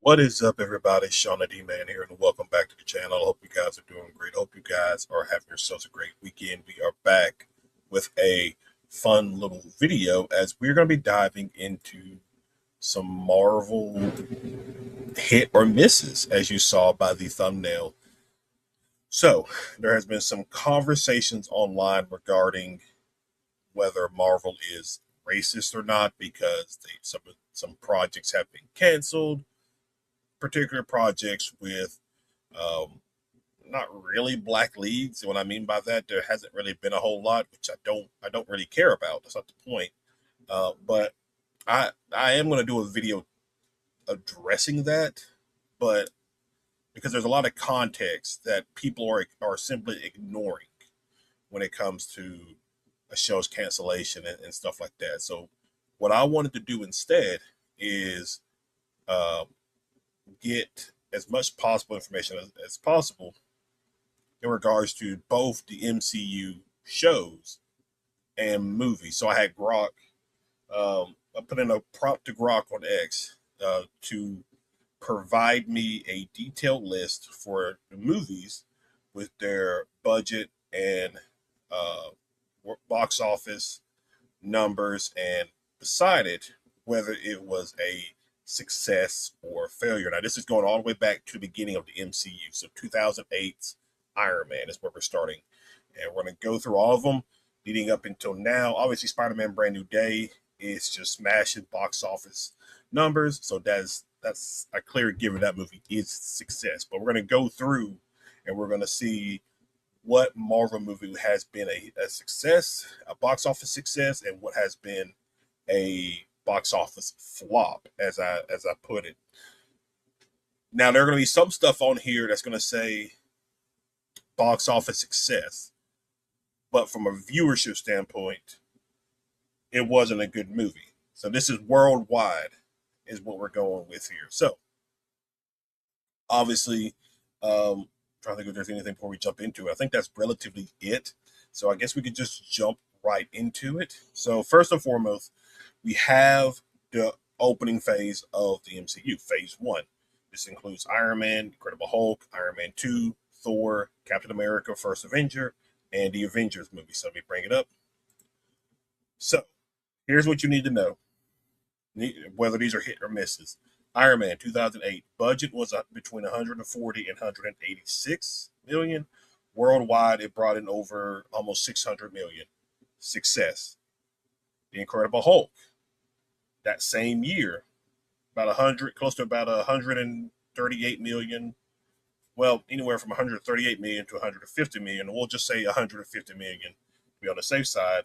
What is up, everybody? Sean the D-Man here, and welcome back to the channel. I hope you guys are doing great. Hope you guys are having yourselves a great weekend. We are back with a fun little video as we're going to be diving into some Marvel hit or misses, as you saw by the thumbnail. So, there has been some conversations online regarding whether Marvel is racist or not because some projects have been canceled, particular projects with not really black leads. What I mean by that, there hasn't really been a whole lot, which I don't really care about. That's not the point. But I am going to do a video addressing that, but because there's a lot of context that people are simply ignoring when it comes to a show's cancellation and stuff like that. So what I wanted to do instead is uh, get as much possible information as possible in regards to both the MCU shows and movies. So I had Grok. I put in a prompt to Grok on X to provide me a detailed list for the movies with their budget and uh, box office numbers, and beside it, whether it was a success or failure. Now, this is going all the way back to the beginning of the MCU. So 2008's Iron Man is where we're starting. And we're going to go through all of them leading up until now. Obviously, Spider-Man Brand New Day is just smashing box office numbers. So that's a clear given that movie is success. But we're going to go through and we're going to see what Marvel movie has been a success, a box office success, and what has been a box office flop, as I put it. Now there are going to be some stuff on here that's going to say box office success, but from a viewership standpoint, it wasn't a good movie. So this is worldwide, is what we're going with here. So obviously, trying to think if there's anything before we jump into it. I think that's relatively it. So I guess we could just jump right into it. So first and foremost, we have the opening phase of the MCU, phase one. This includes Iron Man, Incredible Hulk, Iron Man 2, Thor, Captain America, First Avenger, and the Avengers movie. So let me bring it up. So here's what you need to know, whether these are hit or misses. Iron Man 2008 budget was between 140 and 186 million. Worldwide, it brought in over almost 600 million. Success. The Incredible Hulk, that same year, about 100, close to about 138 million. Well, anywhere from 138 million to 150 million. We'll just say 150 million to be on the safe side.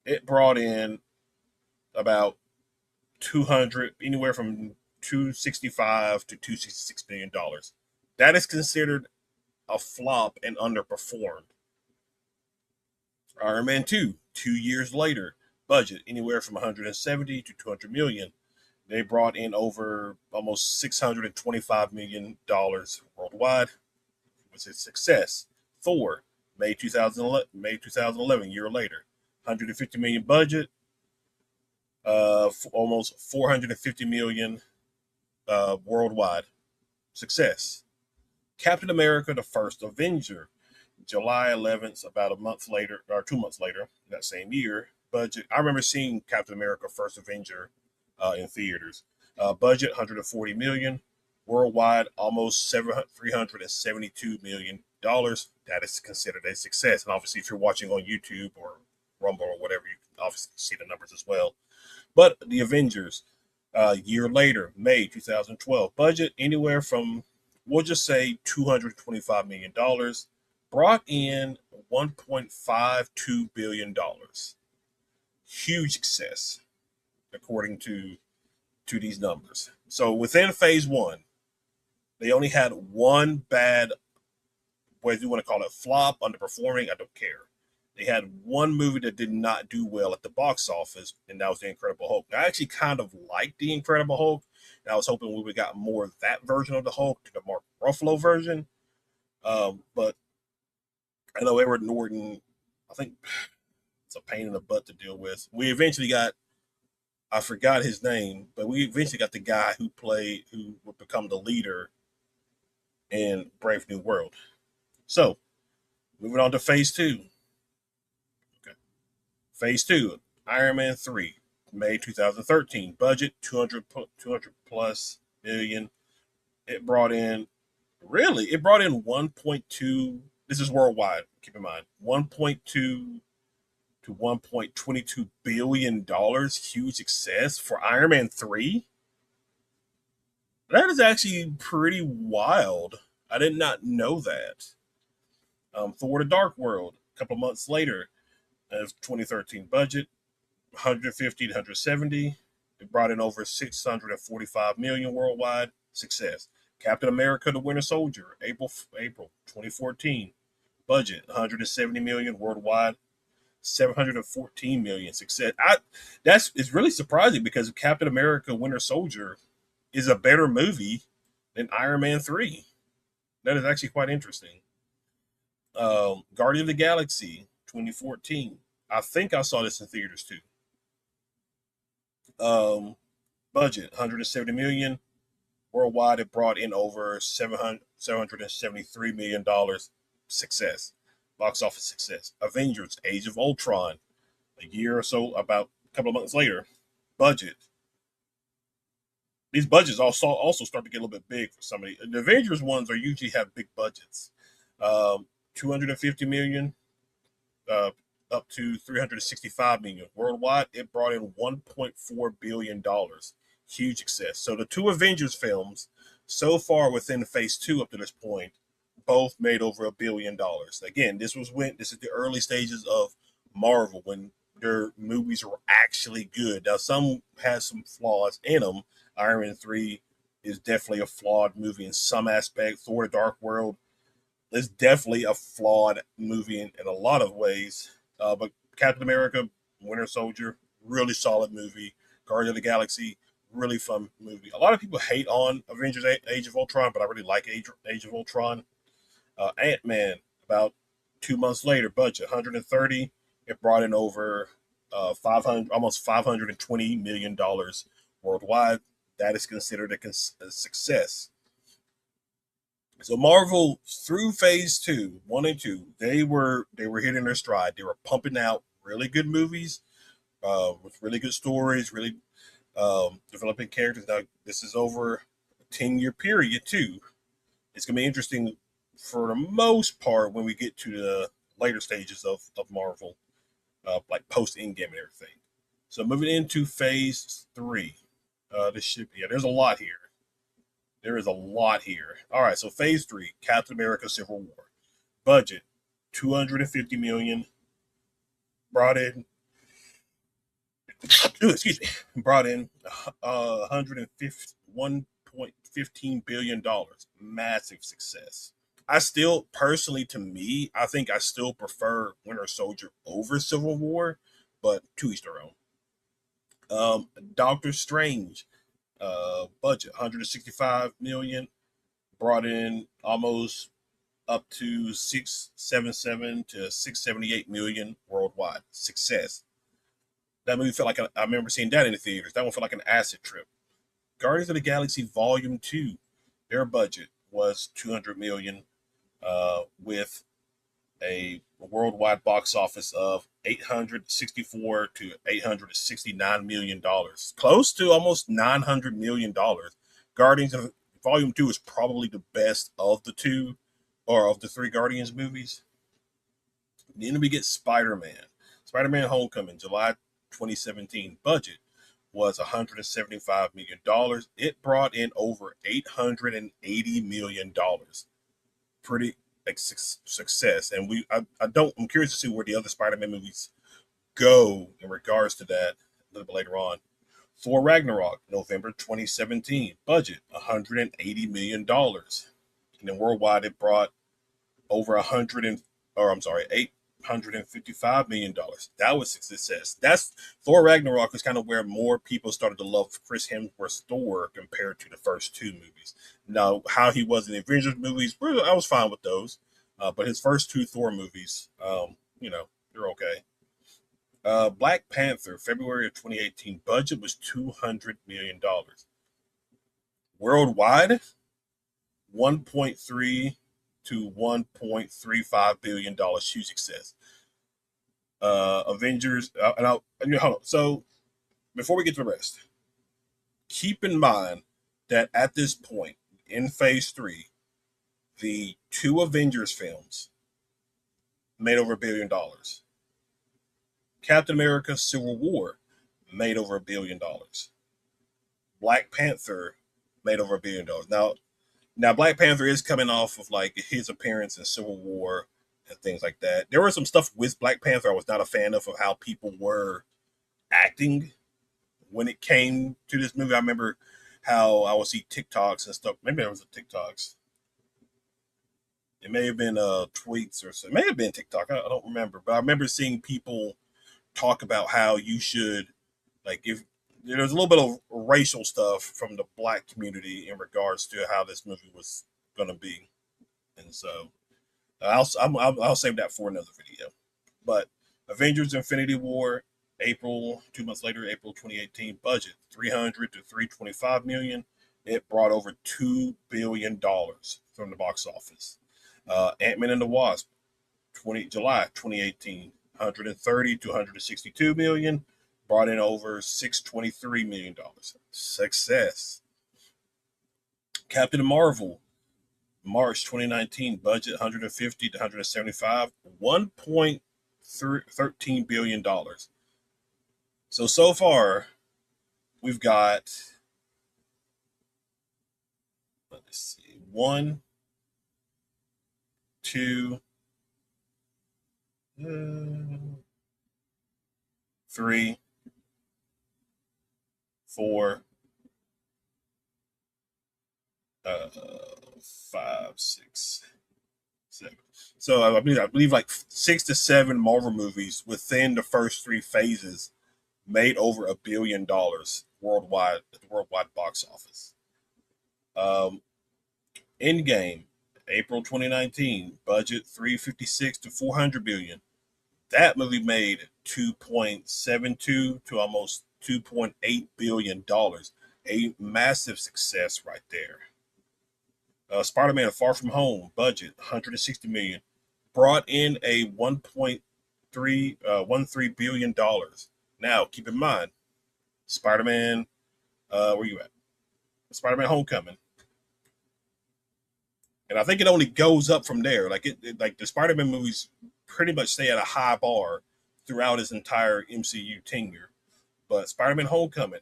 It brought in about 200, anywhere from 265 to 266 million dollars. That is considered a flop and underperformed. Iron Man 2, 2 years later, budget anywhere from 170 to 200 million. They brought in over almost 625 million dollars worldwide. It was a success. Thor, May 2011, year later, 150 million budget, almost 450 million worldwide. Success. Captain America: The First Avenger, July 11th, about a month later or 2 months later, that same year. Budget. I remember seeing Captain America: First Avenger in theaters. Budget 140 million worldwide, almost 372 million dollars. That is considered a success. And obviously, if you're watching on YouTube or Rumble or whatever, you can obviously see the numbers as well. But the Avengers, a year later, May 2012, budget anywhere from, we'll just say, $225 million, brought in $1.52 billion. Huge success, according to these numbers. So within phase one, they only had one bad, whether you want to call it flop, underperforming, I don't care. They had one movie that did not do well at the box office, and that was The Incredible Hulk. I actually kind of liked The Incredible Hulk, and I was hoping we would got more of that version of the Hulk to the Mark Ruffalo version. But I know Edward Norton, I think it's a pain in the butt to deal with. We eventually got I forgot his name, but we eventually got the guy who would become the leader in Brave New World. So moving on to Phase Two. Okay. Phase Two, Iron Man 3, May 2013. Budget 200 plus million. It brought in it brought in 1.2. This is worldwide. Keep in mind 1.2 to 1.22 billion dollars. Huge success for Iron Man 3. That is actually pretty wild. I did not know that. Thor: The Dark World, a couple months later, as 2013 budget, 150 to 170. It brought in over 645 million worldwide. Success. Captain America: The Winter Soldier, April 2014. Budget 170 million worldwide. 714 million. Success. That's it's really surprising because Captain America: Winter Soldier is a better movie than Iron Man 3. That is actually quite interesting. Guardian of the Galaxy 2014. I think I saw this in theaters too. Um, Budget 170 million worldwide. It brought in over 773 million dollars. Success, box office success. Avengers: Age of Ultron, a year or so, about a couple of months later. Budget. These budgets also start to get a little bit big for somebody. The Avengers ones are usually have big budgets. 250 million uh, up to 365 million worldwide. It brought in 1.4 billion dollars. Huge success. So the two Avengers films so far within Phase Two up to this point, both made over $1 billion. Again, this is the early stages of Marvel when their movies were actually good. Now some has some flaws in them. Iron Man 3 is definitely a flawed movie in some aspect. Thor: The Dark World is definitely a flawed movie in a lot of ways. But Captain America: Winter Soldier, really solid movie. Guardian of the Galaxy, really fun movie. A lot of people hate on Avengers: Age of Ultron, but I really like Age of Ultron. Ant Man, about 2 months later, budget 130. It brought in over 500, almost $520 million worldwide. That is considered a success. So Marvel through Phase Two, one and two, they were hitting their stride. They were pumping out really good movies with really good stories, really developing characters. Now this is over a 10-year period too. It's gonna be interesting for the most part when we get to the later stages of Marvel, like post Endgame and everything. So moving into Phase Three, this should be, yeah. There's a lot here. There is a lot here. All right, so Phase Three, Captain America: Civil War, budget 250 million, brought in. Excuse me, brought in 1.15 billion dollars. Massive success. I still personally, to me, I think I still prefer Winter Soldier over Civil War, but to each their own. Doctor Strange, budget 165 million, brought in almost up to 677 to 678 million worldwide. Success. That movie felt like I remember seeing that in the theaters. That one felt like an acid trip. Guardians of the Galaxy Volume Two, their budget was 200 million, with a worldwide box office of 864 to 869 million dollars, close to almost 900 million dollars. Guardians of Volume Two is probably the best of the two, or of the three Guardians movies. Then we get Spider Man. Spider Man Homecoming, July 2017. Budget was $175 million. It brought in over $880 million. Pretty success. And I'm curious to see where the other Spider-Man movies go in regards to that a little bit later on. Thor Ragnarok, November 2017. Budget $180 million. And then worldwide it brought over 100 and or I'm sorry, $855 million. That was a success. That's Thor Ragnarok is kind of where more people started to love Chris Hemsworth's Thor compared to the first two movies. Now, how he was in the Avengers movies, I was fine with those, but his first two Thor movies, they're okay. Black Panther, February of 2018, budget was $200 million. Worldwide, 1.3 to $1.35 billion. Huge success. Avengers, hold on. So before we get to the rest, keep in mind that at this point in Phase 3, the two Avengers films made over $1 billion. Captain America: Civil War made over $1 billion. Black Panther made over $1 billion. Now Black Panther is coming off of like his appearance in Civil War and things like that. There was some stuff with Black Panther I was not a fan of how people were acting when it came to this movie. I remember how I would see TikToks and stuff. Maybe it was the TikToks. It may have been tweets or something. It may have been TikTok. I don't remember, but I remember seeing people talk about how you should, like, if there's a little bit of racial stuff from the black community in regards to how this movie was going to be, and so I'll save that for another video. But Avengers: Infinity War, April 2 months later, April 2018, budget 300 to 325 million. It brought over $2 billion from the box office. Ant-Man and the Wasp, July 2018, 130 to 162 million, brought in over $623 million. Success. Captain Marvel, March 2019, budget 150 to 175, $1.13 billion. So far, we've got, let's see, one, two, three, four, 5, 6, 7. So I believe like 6 to 7 Marvel movies within the first 3 phases made over $1 billion worldwide at the worldwide box office. Endgame, April 2019, budget 356 to 400 billion. That movie made 2.72 to almost $2.8 billion. A massive success right there. Spider-Man: Far From Home, budget 160 million, brought in a 1.13 billion dollars. Now, keep in mind, Spider-Man, where you at? Spider-Man: Homecoming, and I think it only goes up from there. Like like the Spider-Man movies pretty much stay at a high bar throughout his entire MCU tenure. But Spider-Man: Homecoming,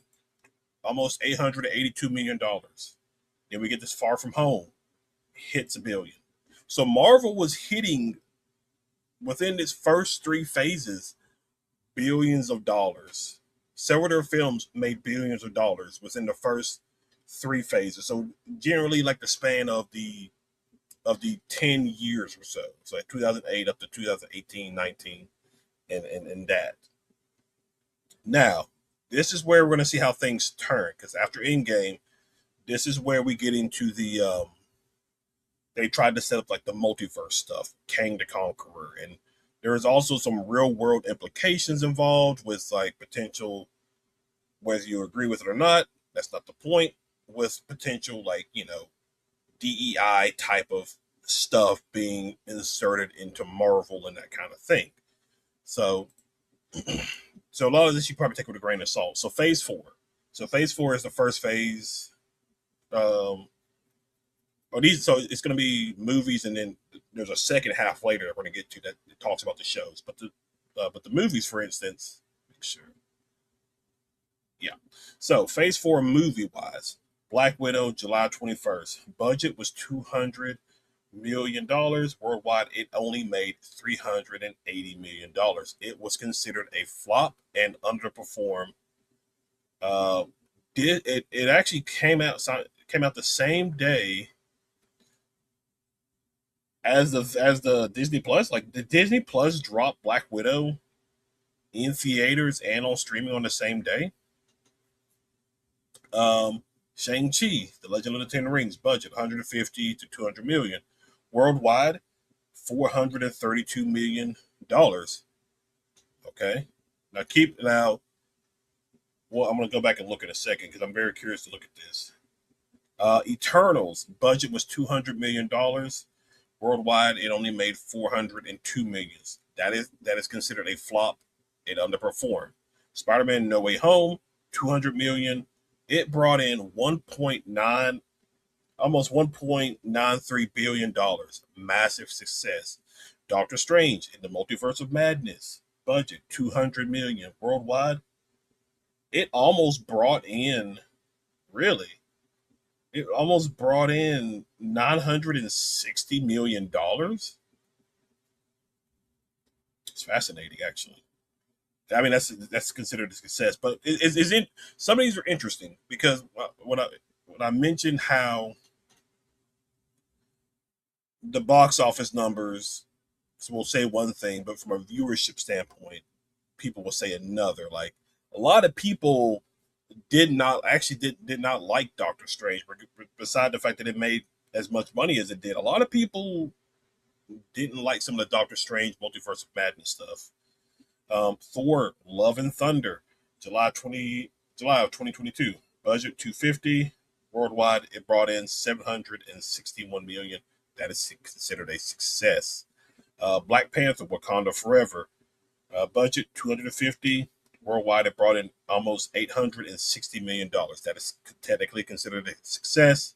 almost $882 million. Then we get this Far From Home, hits $1 billion. So Marvel was hitting within its first 3 phases billions of dollars. Several of their films made billions of dollars within the first 3 phases. So generally, like the span of the 10 years or so. So like 2008 up to 2018, 19, and that. Now, this is where we're going to see how things turn, because after Endgame, this is where we get into the they tried to set up like the multiverse stuff, Kang the Conqueror, and there is also some real world implications involved with like potential, whether you agree with it or not, that's not the point, with potential like, DEI type of stuff being inserted into Marvel and that kind of thing. So so a lot of this you probably take with a grain of salt. So phase 4. So phase 4 is the first phase. So it's going to be movies, and then there's a second half later that we're going to get to that talks about the shows. But the movies, for instance, make sure. Yeah. So phase 4 movie wise, Black Widow, July 21st. Budget was $200 million. Worldwide, it only made $380 million. It was considered a flop and underperformed. It actually came out the same day as the Disney Plus. Like, the Disney Plus dropped Black Widow in theaters and on streaming on the same day. Shang-Chi, The Legend of the Ten Rings, budget 150 to 200 million. Worldwide, $432 million. Okay. Now. Well, I'm gonna go back and look in a second because I'm very curious to look at this. Eternals budget was $200 million worldwide. It only made 402 million. That is considered a flop. It underperformed. Spider-Man: No Way Home, 200 million. It brought in 1.9, almost $1.93 billion. Massive success. Doctor Strange in the Multiverse of Madness budget 200 million worldwide. It almost brought in, really, it almost brought in $960 million. It's fascinating, actually. I mean, that's considered a success, but is in some of these are interesting because when I mentioned how the box office numbers will say one thing, but from a viewership standpoint, people will say another. Like a lot of people did not like Doctor Strange, beside the fact that it made as much money as it did. A lot of people didn't like some of the Doctor Strange Multiverse of Madness stuff. Thor: Love and Thunder, July of 2022, budget 250 worldwide. It brought in 761 million. That is considered a success. Black Panther: Wakanda Forever, budget 250 worldwide. It brought in almost $860 million. That is technically considered a success.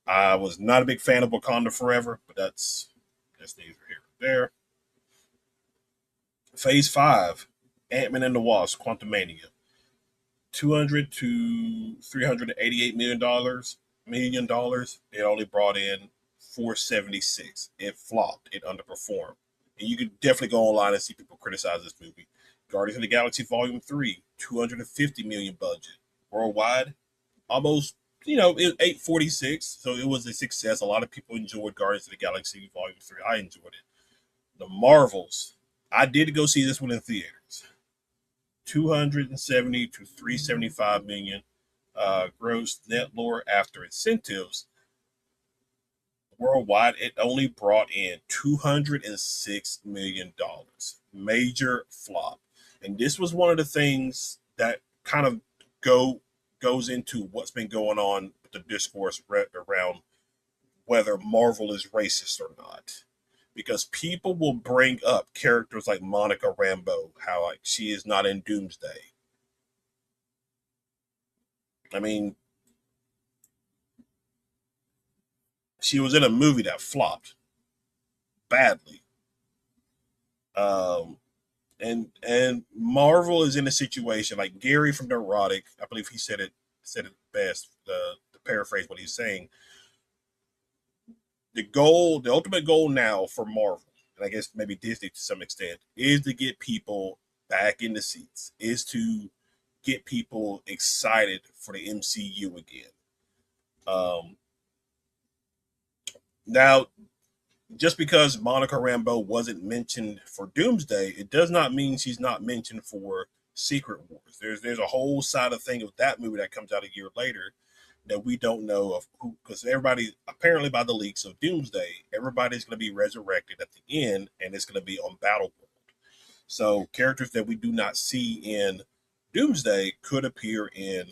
I was not a big fan of Wakanda Forever, but that's neither here nor there. Phase 5, Ant-Man and the Wasp: Quantumania, 200 to $388 million. It only brought in 476. It flopped. It underperformed. And you could definitely go online and see people criticize this movie. Guardians of the Galaxy Volume 3, 250 million budget. Worldwide, almost, 846. So it was a success. A lot of people enjoyed Guardians of the Galaxy Volume 3. I enjoyed it. The Marvels. I did go see this one in theaters. 270 to 375 million gross net lore after incentives. Worldwide, it only brought in $206 million. Major flop. And this was one of the things that kind of goes into what's been going on with the discourse around whether Marvel is racist or not. Because people will bring up characters like Monica Rambeau, how like she is not in Doomsday. I mean, she was in a movie that flopped badly. Um, and Marvel is in a situation like Gary from Neurotic. I believe he said it best. To paraphrase what he's saying, the ultimate goal now for Marvel, and I guess maybe Disney to some extent, is to get people back in the seats, is to get people excited for the MCU again. Um, Now, just because Monica Rambeau wasn't mentioned for Doomsday, it does not mean she's not mentioned for Secret Wars. There's a whole side of thing of that movie that comes out a year later that we don't know of who, because everybody apparently by the leaks of Doomsday, everybody's going to be resurrected at the end, and it's going to be on Battleworld. So characters that we do not see in Doomsday could appear in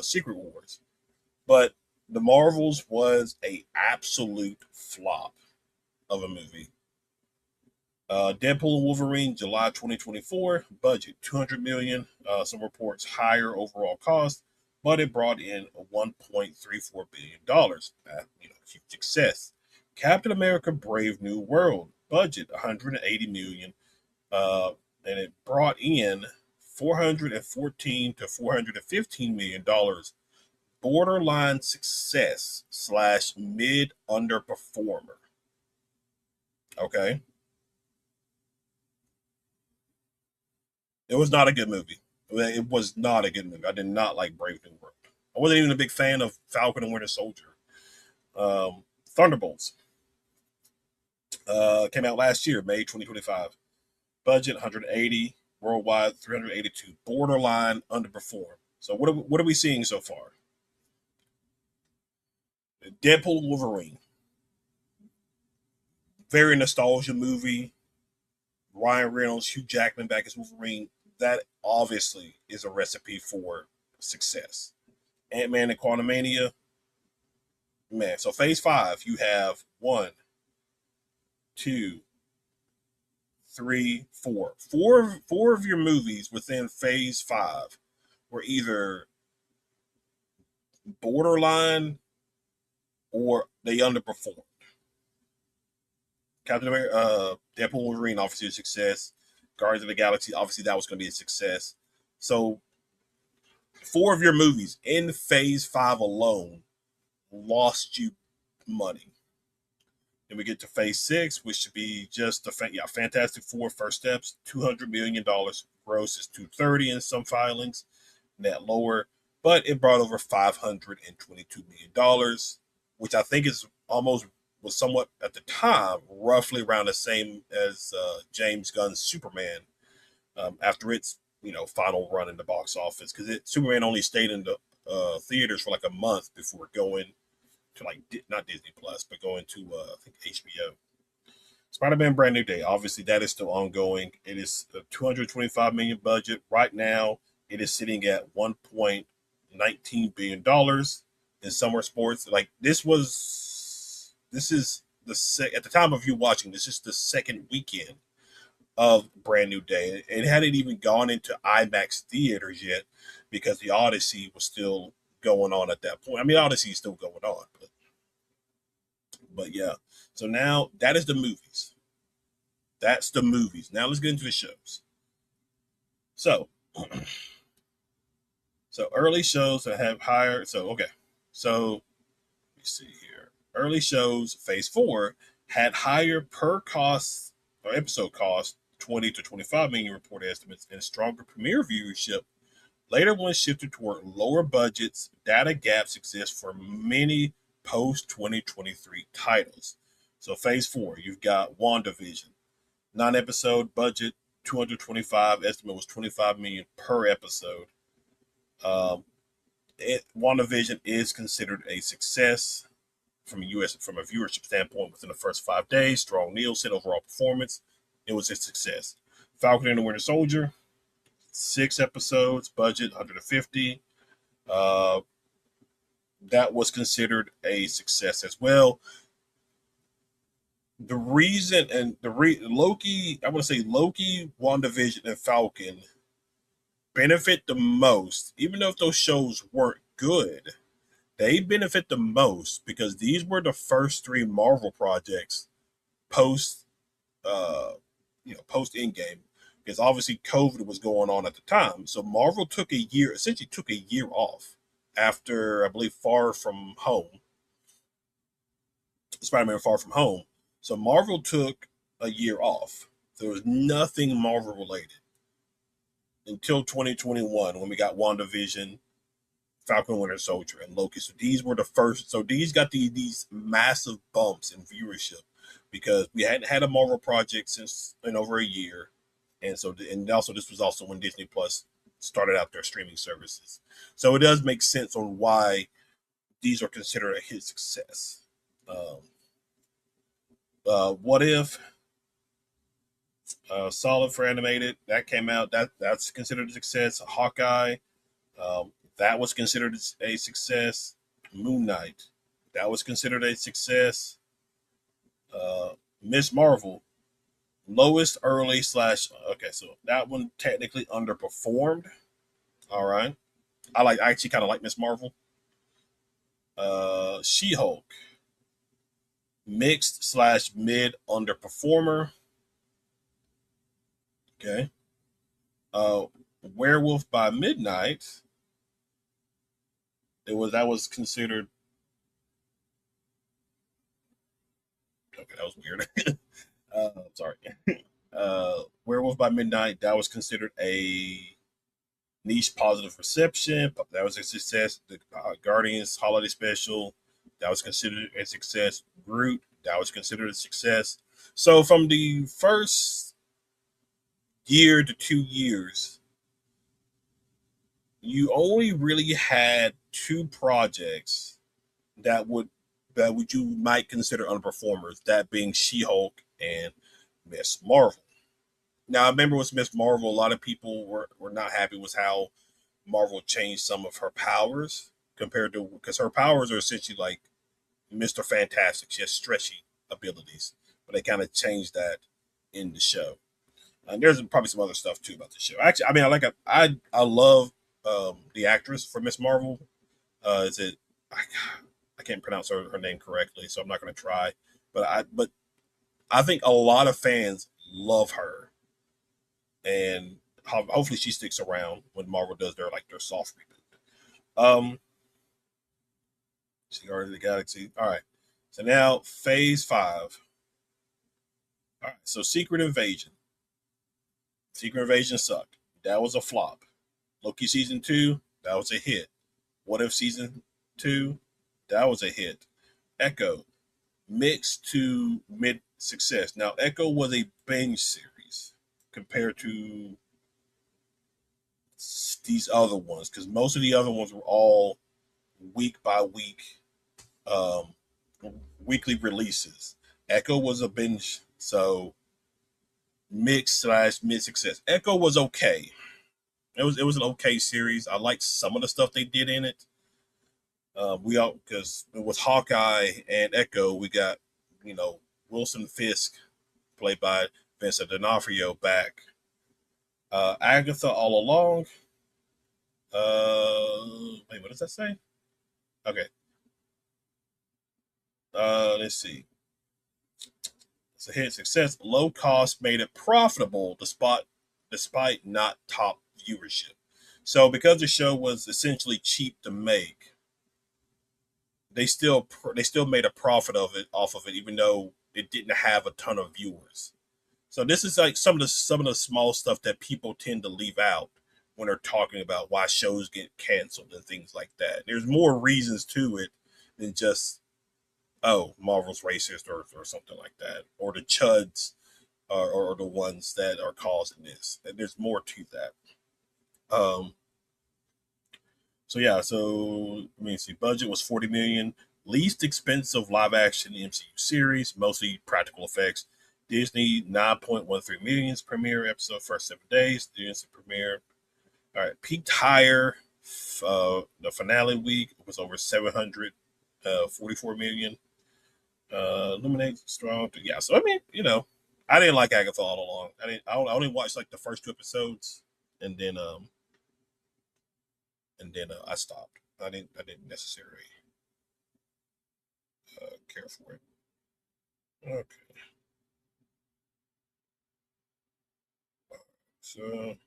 Secret Wars, but the Marvels was a absolute flop of a movie. Deadpool and Wolverine, July 2024, budget 200 million. Some reports higher overall cost, but it brought in $1.34 billion. Huge success. Captain America: Brave New World, budget 180 million, and it brought in 414 to $415 million. Borderline success slash mid underperformer. Okay. It was not a good movie. It was not a good movie. I did not like Brave New World. I wasn't even a big fan of Falcon and Winter Soldier. Thunderbolts came out last year, May 2025. Budget 180, worldwide 382. Borderline underperformed. So what are we seeing so far? Deadpool Wolverine, very nostalgia movie. Ryan Reynolds, Hugh Jackman back as Wolverine. that obviously is a recipe for success. Ant-Man and Quantumania, man. So phase five, you have one, two, three, four. Four of your movies within phase five were either borderline or they underperformed. Captain America, Deadpool Wolverine, obviously a success. Guardians of the Galaxy, obviously that was going to be a success. So four of your movies in phase five alone lost you money. Then we get to phase six, which should be just the Fantastic Four first steps, $200 million. Gross is 230 in some filings, net lower, but it brought over $522 million, which I think is almost was somewhat at the time roughly around the same as James Gunn's Superman after its final run in the box office, because Superman only stayed in the theaters for like a month before going to like not Disney Plus, but going to I think HBO. Spider-Man: Brand New Day. Obviously, that is still ongoing. It is a 225 million budget right now. It is sitting at 1.19 billion dollars in summer sports. Like this is the at the time of you watching. This is the second weekend of Brand New Day. It hadn't even gone into IMAX theaters yet because the Odyssey was still going on at that point. I mean, Odyssey is still going on, but yeah. So now that is the movies. That's the movies. Now let's get into the shows. So, so early shows that have higher. So okay. So let me see here. Early shows, phase four, had higher per cost or episode cost, 20 to 25 million report estimates, and stronger premiere viewership. Later ones shifted toward lower budgets. Data gaps exist for many post 2023 titles. So phase four, you've got WandaVision, 9 episode budget, 225, estimate was 25 million per episode. Um, WandaVision is considered a success from a viewership standpoint within the first 5 days. Strong Nielsen overall performance. It was a success. Falcon and the Winter Soldier, 6 episodes, budget 150. Uh, that was considered a success as well. The reason and Loki, I want to say Loki, WandaVision, and Falcon benefit the most, even though if those shows weren't good, they benefit the most because these were the first three Marvel projects post post Endgame, because obviously COVID was going on at the time. So Marvel essentially took a year off after, I believe, Far From Home, Spider-Man Far From Home. So Marvel took a year off. There was nothing Marvel related until 2021 when we got WandaVision, Falcon Winter Soldier, and Loki. So these were the first. So these got these massive bumps in viewership because we hadn't had a Marvel project since in over a year, and also this was also when Disney Plus started out their streaming services. So it does make sense on why these are considered a hit success. Um, what if solid for animated that came out that's considered a success. Hawkeye, that was considered a success. Moon Knight, that was considered a success. Miss Marvel, lowest early slash. Okay, so that one technically underperformed. All right, I actually kind of like Miss Marvel. She Hulk, mixed slash mid underperformer. Okay. Uh, Werewolf by Midnight. That was considered. Okay, that was weird. Sorry. Werewolf by Midnight, that was considered a niche positive reception. That was a success. The Guardians Holiday Special, that was considered a success. Groot, that was considered a success. So from the first year to 2 years, you only really had two projects that you might consider underperformers. That being She Hulk and Miss Marvel. Now I remember with Miss Marvel, a lot of people were not happy with how Marvel changed some of her powers compared to, because her powers are essentially like Mr. Fantastic. She has stretchy abilities, but they kind of changed that in the show. And there's probably some other stuff too about the show. Actually, I mean, I love the actress for Miss Marvel. Is it? I can't pronounce her name correctly, so I'm not going to try. But I think a lot of fans love her, and hopefully she sticks around when Marvel does their soft reboot. Guardians of the Galaxy. All right. So now Phase 5. All right. So Secret Invasion. Secret Invasion sucked. That was a flop. Loki season 2. That was a hit. What If season 2. That was a hit. Echo, mixed to mid success. Now Echo was a binge series compared to these other ones, because most of the other ones were all week by week, um, weekly releases. Echo was a binge, so mixed slash mid success. Echo was okay. It was an okay series. I liked some of the stuff they did in it. We all, because with Hawkeye and Echo, we got, you know, Wilson Fisk, played by Vincent D'Onofrio, back. Agatha all along. Wait, what does that say? Okay. Let's see. It's a hit success. Low cost made it profitable despite not top viewership. So because the show was essentially cheap to make, they still made a profit of it off of it, even though it didn't have a ton of viewers. So this is like some of the small stuff that people tend to leave out when they're talking about why shows get canceled and things like that. There's more reasons to it than just, oh, Marvel's racist, or something like that, or the chuds, or the ones that are causing this. And there's more to that. Um, so yeah, so let me see. Budget was 40 million. Least expensive live action MCU series, mostly practical effects. Disney 9.13 millions premiere episode first 7 days. The instant premiere. All right, peaked higher. The finale week was over 744 million. Illuminate strong. Yeah, so I mean, I didn't like Agatha all along. I only watched like the first 2 episodes, and then I stopped. I didn't necessarily care for it. Okay, so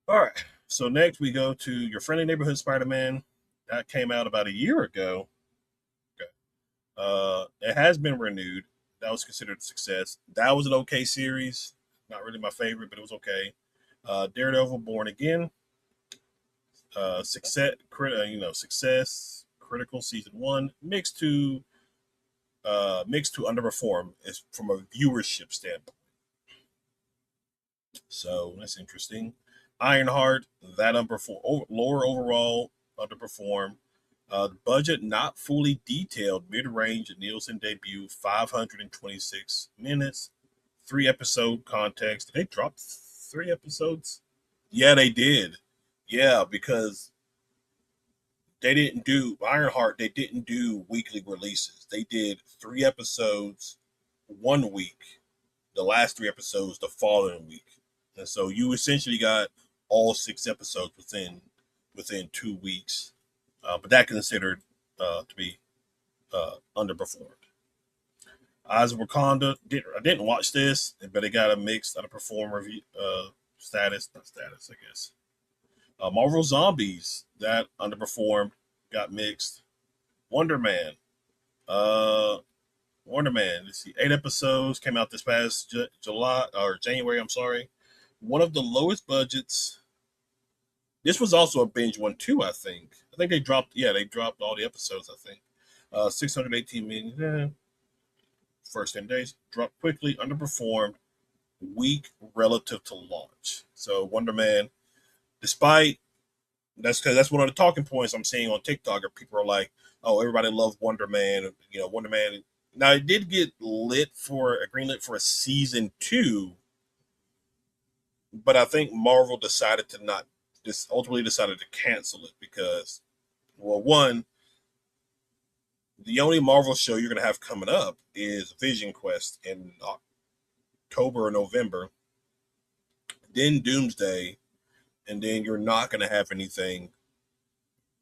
all right. So next we go to Your Friendly Neighborhood Spider-Man. That came out about a year ago. Okay. It has been renewed. That was considered a success. That was an okay series. Not really my favorite, but it was okay. Daredevil Born Again. Success critical season 1, mixed to underperform is from a viewership standpoint. So that's interesting. Ironheart, that lower overall, underperformed. The budget not fully detailed. Mid-range Nielsen debut, 526 minutes, 3 episode context. Did they drop 3 episodes? Yeah, they did. Yeah, because they didn't do Ironheart. They didn't do weekly releases. They did 3 episodes 1 week. The last 3 episodes the following week, and so you essentially got all 6 episodes within 2 weeks. But that considered to be underperformed. Eyes of Wakanda. I didn't watch this, but it got a mixed underperform review status. Not status, I guess. Marvel Zombies, that underperformed, got mixed. Wonder Man. Uh, Wonder Man. Let's see, 8 episodes came out this past July or January. I'm sorry. One of the lowest budgets. This was also a binge one too. I think. I think they dropped. Yeah, they dropped all the episodes. I think. 618 million. First 10 days dropped quickly. Underperformed. Weak relative to launch. So Wonder Man, despite that's because that's one of the talking points I'm seeing on TikTok. Or people are like, "Oh, everybody loves Wonder Man. Wonder Man. Now it did get lit for a greenlit for a season two, but I think Marvel decided to not just ultimately decided to cancel it because, well, one, the only Marvel show you're gonna have coming up is Vision Quest in October or November, then Doomsday, and then you're not gonna have anything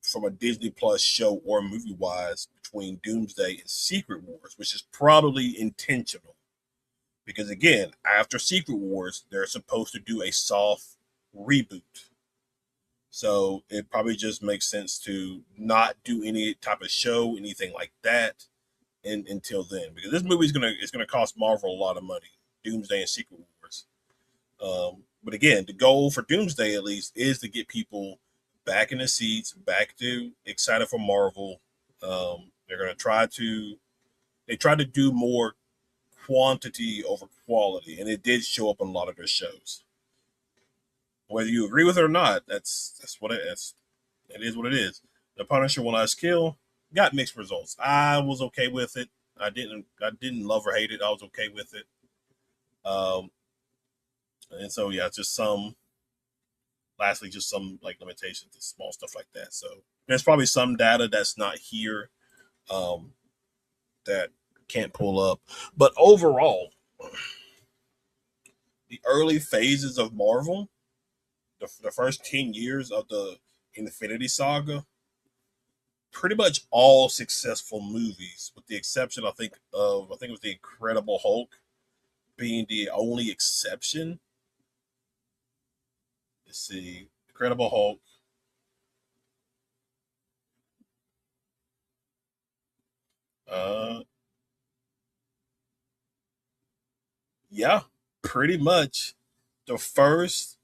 from a Disney Plus show or movie wise between Doomsday and Secret Wars, which is probably intentional. Because again, after Secret Wars, they're supposed to do a soft reboot. So it probably just makes sense to not do any type of show, anything like that, until then. Because this movie is gonna cost Marvel a lot of money. Doomsday and Secret Wars. But again, the goal for Doomsday at least is to get people back in the seats, back to excited for Marvel. They're gonna try to they try to do more quantity over quality, and it did show up in a lot of their shows. Whether you agree with it or not, that's what it is. It is what it is. The Punisher One Last Kill got mixed results. I was okay with it. I didn't love or hate it. I was okay with it. Um, and so yeah, just some lastly, just some like limitations and small stuff like that. So there's probably some data that's not here um, that can't pull up. But overall, the early phases of Marvel, the first 10 years of the Infinity Saga, pretty much all successful movies, with the exception, I think it was the Incredible Hulk being the only exception. Let's see, Incredible Hulk. Uh, yeah, pretty much the first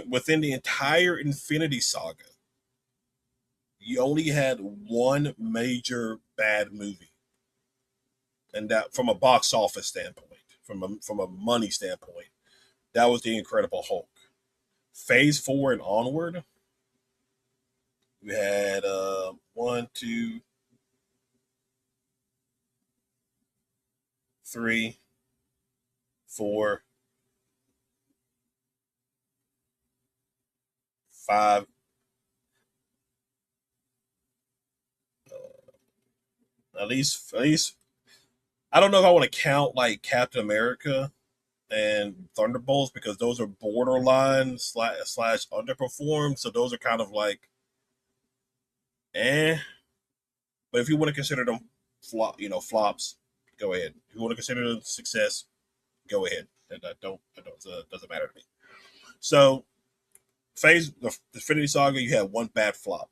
within the entire Infinity Saga, you only had one major bad movie, and that from a box office standpoint, from a money standpoint, that was the Incredible Hulk. Phase four and onward, you had one, two, three, four, five. At least, I don't know if I want to count like Captain America and Thunderbolts because those are borderline slash underperformed. So those are kind of like eh. But if you want to consider them flops, go ahead. If you want to consider them success, go ahead. And doesn't matter to me. So phase the Infinity Saga, you had one bad flop.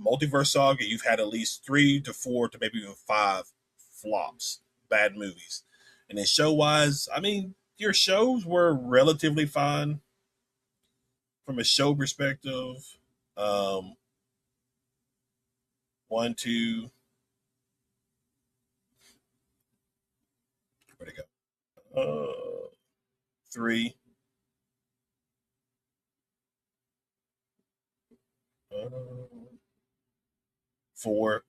Multiverse Saga, you've had at least three to four to maybe even five flops, bad movies. And then show wise, I mean, your shows were relatively fine from a show perspective. Um, one, two, where'd it go? Three, uh, four,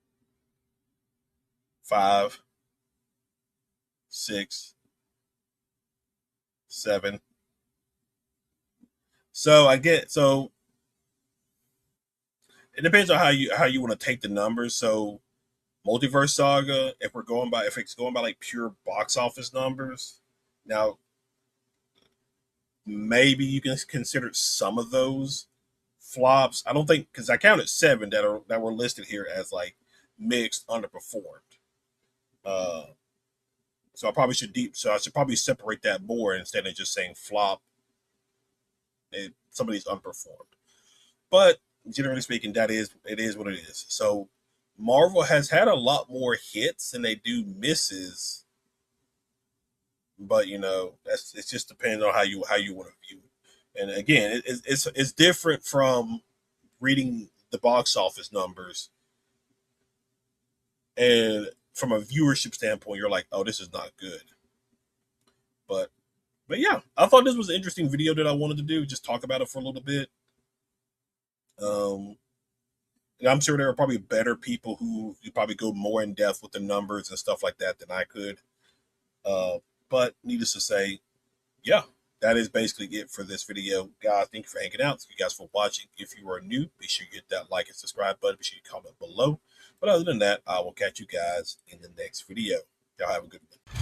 five, six, seven. So I get so it depends on how you want to take the numbers. So Multiverse Saga, if it's going by like pure box office numbers, now maybe you can consider some of those flops. I don't think because I counted seven that were listed here as like mixed underperformed. Uh, so I should probably separate that more instead of just saying flop. Somebody's underperformed. But generally speaking, it is what it is. So Marvel has had a lot more hits than they do misses, but that's it. Just depends on how you want to view it. And again, it's different from reading the box office numbers, and from a viewership standpoint, you're like, oh, this is not good. But yeah, I thought this was an interesting video that I wanted to do. Just talk about it for a little bit. Um, And I'm sure there are probably better people who you probably go more in depth with the numbers and stuff like that than I could. Uh, but needless to say, yeah, that is basically it for this video. Guys, thank you for hanging out. Thank you guys for watching. If you are new, be sure you hit that like and subscribe button. Be sure you comment below. But other than that, I will catch you guys in the next video. Y'all have a good one.